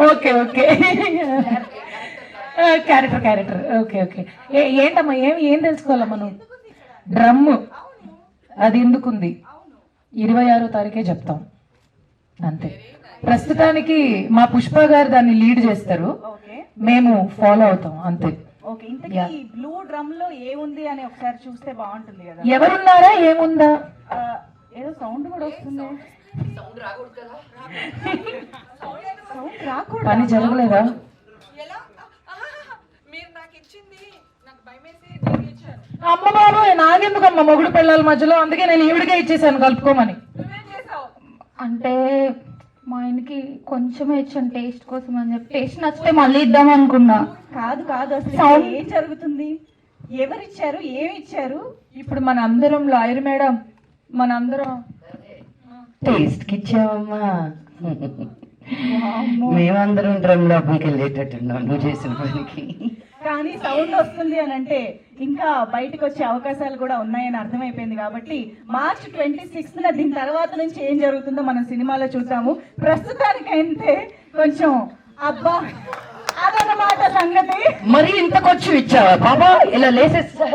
Okay okay character okay okay ఏంటమ్మా ఏం తెలుసుకోవాలా మనం డ్రమ్ అది ఎందుకుంది 26వ తారీఖే చెప్తాం అంతే. ప్రస్తుతానికి మా పుష్ప గారు దాన్ని లీడ్ చేస్తారు, మేము ఫాలో అవుతాం అంతే. ఓకే, ఇంతకీ బ్లూ డ్రమ్ లో ఏముంది అని ఒకసారి చూస్తే బాగుంటుంది కదా. ఎవరున్నారా ఏముందా ఏదో సౌండ్ కూడా వస్తుంది. సౌండ్ రాకూడదు, పని జరగలేదా? అమ్మ బాబు నాకెందుకమ్మా మొగుడు పిల్లల మధ్యలో, అందుకే నేను ఈవిడికే ఇచ్చేసాను కలుపుకోమని. అంటే మా ఆయనకి కొంచెమే ఇచ్చాను టేస్ట్ కోసం అని చెప్పి, టేస్ట్ నచ్చితే మళ్ళీ ఇద్దాం అనుకున్నా. కాదు అసలు ఏం జరుగుతుంది, ఎవరిచ్చారు ఏమి ఇచ్చారు? ఇప్పుడు మన అందరం లాయర్ మేడం, మన అందరం టేస్ట్ కి ఇచ్చావమ్మా. మేమందరం డ్రమ్ లోపలికి వెళ్ళేటట్టున్నాం నువ్వు చేసిన పనికి. కానీ సౌండ్ వస్తుంది అని అంటే ఇంకా బయటకు వచ్చే అవకాశాలు కూడా ఉన్నాయని అర్థమైపోయింది. కాబట్టి మార్చ్ 26న దీని తర్వాత నుంచి ఏం జరుగుతుందో మనం సినిమాలో చూసాము. ప్రస్తుతానికైతే కొంచెం అబ్బా అదన్నమాట సంగతి. మరి ఇంతకొచ్చి ఇచ్చావా బాబా, ఇలా లేసేస్తా